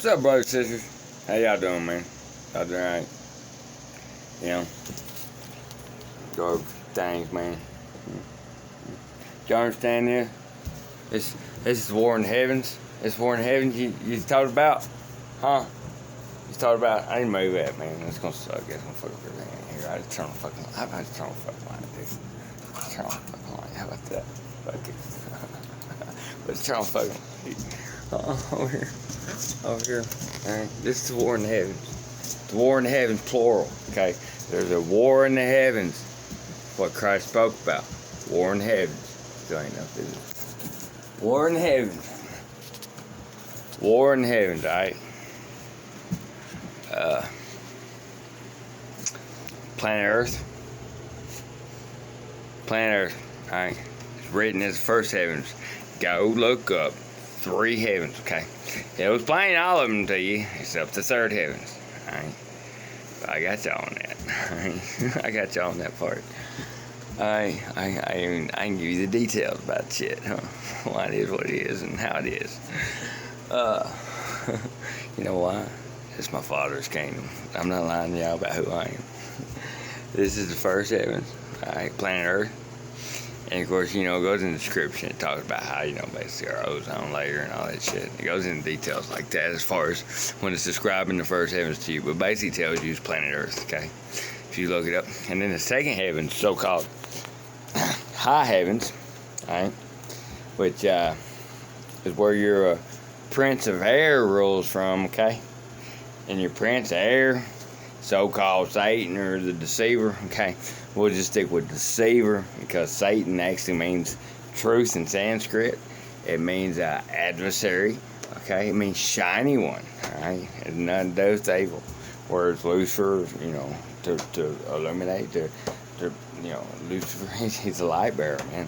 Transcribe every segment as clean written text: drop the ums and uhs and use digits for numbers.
What's up, brothers and sisters? How y'all doing, man? Y'all doing alright? You know, dog things, man. Y'all understand this? This is war in the heavens. This war in the heavens you talked about? Huh? You talked about? I didn't move that, man. It's gonna suck. It's gonna fuck everything in here. I just turn the fucking light. I just turn the fucking light, dude. Turn on the fucking light. How about that? Fuck it. Let's turn on the fucking light. Over here. Over here. Alright. This is the war in the heavens. The war in the heavens, plural. Okay. There's a war in the heavens. What Christ spoke about. War in the heavens. Still ain't enough, is it? War in the heavens. War in the heavens, alright? Planet Earth. Planet Earth, alright? It's written as the first heavens. Go look up 3 heavens, okay? It was plain all of them to you, except the third heavens, alright? I got y'all on that. I got y'all on that part. I can give you the details about shit, huh? Why it is what it is and how it is. You know why? It's my Father's kingdom. I'm not lying to y'all about who I am. This is the first heavens, alright, planet Earth. And of course, you know, it goes in the description. It talks about how, you know, basically our ozone layer and all that shit. It goes into details like that as far as when it's describing the first heavens to you. But basically tells you it's planet Earth, okay? If you look it up. And then the second heavens, so-called high heavens, alright? Which is where your prince of air rules from, okay? And your prince of air, so-called Satan or the deceiver, okay? We'll just stick with deceiver because Satan actually means truth in Sanskrit. It means adversary, okay? It means shiny one, all right? It's nothing to do with evil. Whereas Lucifer, you know, to illuminate, to you know, Lucifer, he's a light bearer, man.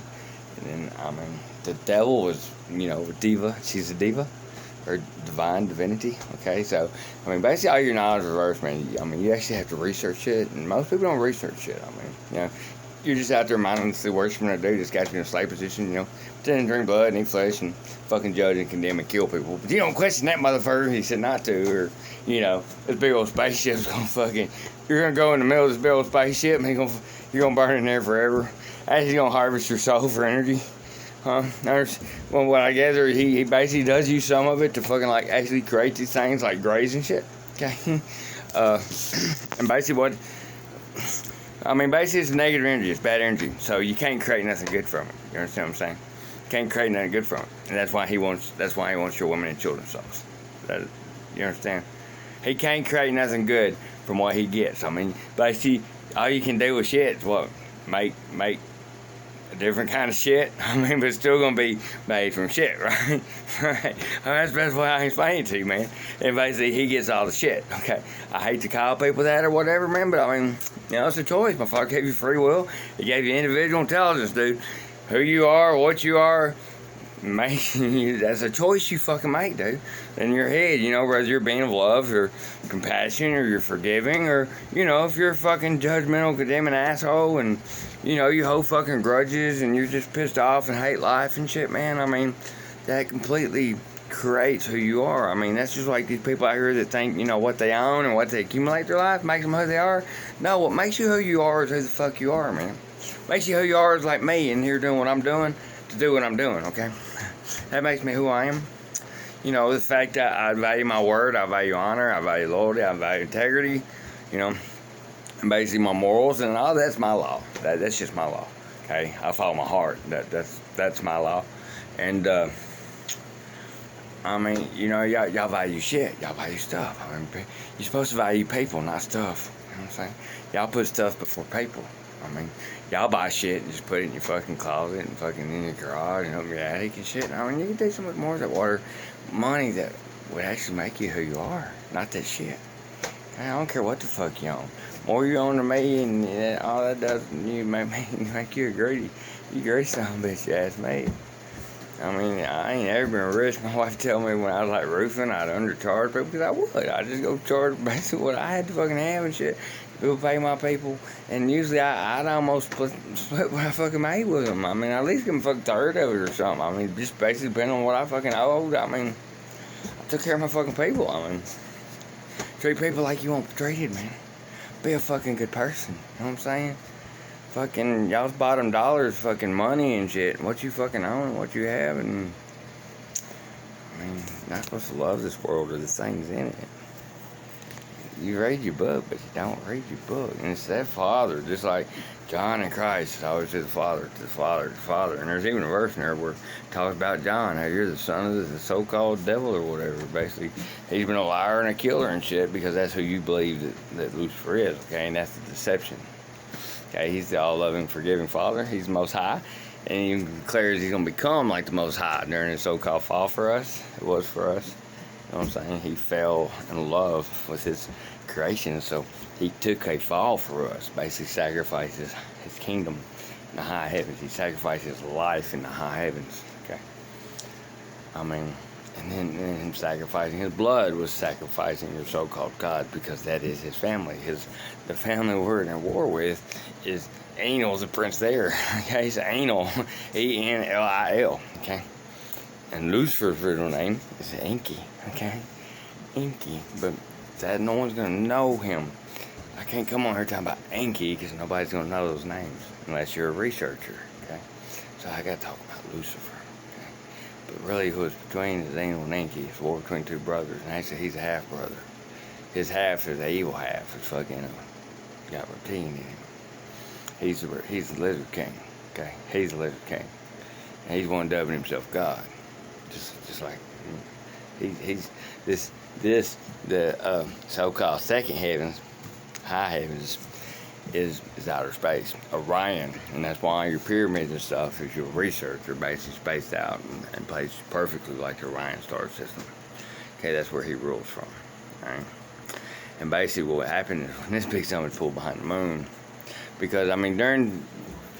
And then, I mean, the devil was, you know, a diva. She's a diva. Or divine divinity, okay? So, I mean, basically all your knowledge is reverse, man. I mean, you actually have to research it, and most people don't research shit. I mean, you know, you're just out there mindlessly worshiping a dude that's got you in a slave position, you know, pretending to drink blood and eat flesh and fucking judge and condemn and kill people. But you don't question that motherfucker. He said not to, or, you know, this big old spaceship's gonna fucking, you're gonna go in the middle of this big old spaceship and you're gonna burn in there forever. Actually, he's gonna harvest your soul for energy. Huh? Well, what I gather, he basically does use some of it to fucking, like, actually create these things, like grays and shit, okay? And basically basically it's negative energy, it's bad energy, so you can't create nothing good from it, you understand what I'm saying? You can't create nothing good from it, and that's why he wants your women and children's souls. You understand? He can't create nothing good from what he gets. I mean, basically, all you can do with shit is what? Make a different kind of shit. I mean, but it's still gonna be made from shit, right? Right. I mean, that's the best way I can explain it to you, man. And basically, he gets all the shit. Okay. I hate to call people that or whatever, man, but I mean, you know, it's a choice. My father gave you free will. He gave you individual intelligence, dude. Who you are, what you are, that's a choice you fucking make, dude. In your head, you know, whether you're being of love or compassion or you're forgiving or, you know, if you're a fucking judgmental, condemning asshole and, you know, you hold fucking grudges and you're just pissed off and hate life and shit, man. I mean, that completely creates who you are. I mean, that's just like these people out here that think, you know, what they own and what they accumulate their life makes them who they are. No, what makes you who you are is who the fuck you are, man. Makes you who you are is like me and here doing what I'm doing to do what I'm doing, okay? That makes me who I am. You know, the fact that I value my word, I value honor, I value loyalty, I value integrity, you know, and basically my morals and all that's my law. That's just my law, okay? I follow my heart. That's my law. And, I mean, you know, y'all value shit. Y'all value stuff. I mean, you're supposed to value people, not stuff. You know what I'm saying? Y'all put stuff before people. I mean, y'all buy shit and just put it in your fucking closet and fucking in your garage and up your attic and shit. I mean, you can do so much more with that water money that would actually make you who you are, not that shit. I don't care what the fuck you own. More you own to me and all that does, you make you a greedy son of a bitch ass mate. I mean, I ain't ever been rich. My wife tell me when I was like roofing, I'd undercharge people because I would. I'd just go charge basically what I had to fucking have and shit. People pay my people, and usually I'd almost split what I fucking made with them. I mean, at least give them a fucking third of it or something. I mean, just basically depending on what I fucking owed. I mean, took care of my fucking people. I mean, treat people like you want treated, man. Be a fucking good person. You know what I'm saying? Fucking, y'all's bottom dollars, fucking money and shit. What you fucking own, what you have, and I mean, you're not supposed to love this world or the things in it. You read your book, but you don't read your book. And it's that Father, just like John and Christ is always to the Father, to the Father, to the Father. And there's even a verse in there where it talks about John, how you're the son of the so-called devil or whatever. Basically, he's been a liar and a killer and shit because that's who you believe that Lucifer is, okay? And that's the deception. Okay, he's the all-loving, forgiving Father. He's the Most High. And he declares he's going to become like the Most High during his so-called fall for us. It was for us. You know what I'm saying? He fell in love with his creation, so he took a fall for us. Basically sacrificed his kingdom in the high heavens. He sacrificed his life in the high heavens. Okay. I mean, and then him sacrificing his blood was sacrificing your so-called God, because that is his family. The family we're in war with is Anil, the prince there. Okay, he's Anil, Enlil. Okay, and Lucifer's original name is Enki. Okay, Enki, but that no one's gonna know him. I can't come on here talking about Enki because nobody's gonna know those names unless you're a researcher. Okay, so I gotta talk about Lucifer. But really, who's between is Anil and Enki. It's a war between two brothers, and actually, he's a half brother. His half is the evil half. It's fucking got routine in him. He's the lizard king. Okay, he's the lizard king, and he's one dubbing himself God. Just like he's the so-called second heavens, high heavens, is outer space, Orion, and that's why your pyramids and stuff, as your researcher, basically spaced out and placed perfectly like the Orion star system. Okay, that's where he rules from. Right? And basically, what happened is when this big sun was pulled behind the moon, because I mean during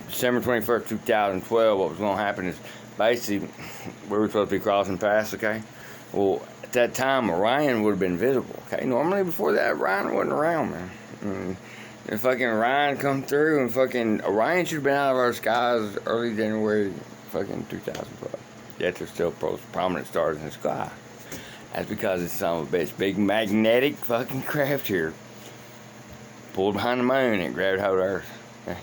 December 21st, 2012, what was going to happen is basically we were supposed to be crossing paths. Okay, well at that time Orion would have been visible. Okay, normally before that Orion wasn't around, man. And fucking Orion come through, and fucking Orion should have been out of our skies early January fucking 2012. Yet there's still prominent stars in the sky. That's because it's son of a bitch. Big magnetic fucking craft here. Pulled behind the moon and grabbed hold of Earth. Okay?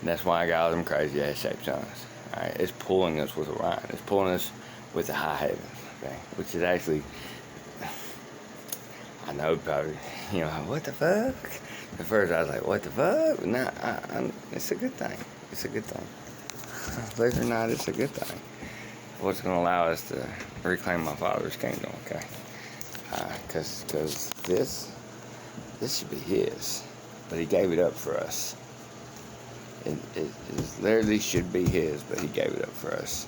That's why I got all them crazy ass shaped suns. Alright, it's pulling us with Orion. It's pulling us with the high heavens. Okay? Which is actually, I know probably, you know, what the fuck? At first I was like, what the fuck? Nah, it's a good thing. It's a good thing. Believe it or not, it's a good thing. What's going to allow us to reclaim my Father's kingdom, okay? Because this should be his, but he gave it up for us. It literally should be his, but he gave it up for us.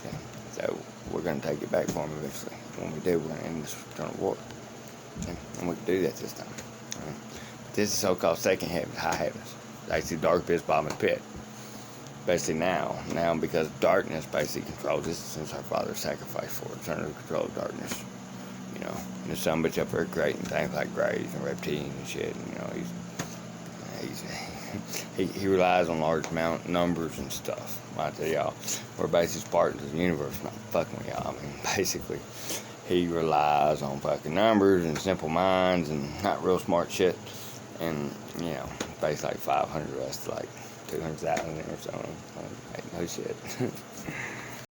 Okay? So we're going to take it back for him eventually. When we do, we're going to end this eternal war. Okay? And we can do that this time. Right? This is so-called second heaven, high heavens. It's actually dark pits, bottom of the pit. Basically now because darkness basically controls this, since our Father sacrificed for it. It's under the control of darkness. You know, and the son bitch up there creating things like grays and reptilians and shit. And, you know, he relies on large numbers and stuff. I tell y'all, we're basically Spartans of the universe, not fucking with y'all. I mean, basically, he relies on fucking numbers and simple minds and not real smart shit. And, you know, basically like 500 of us to like 200,000 or something. Like, no shit.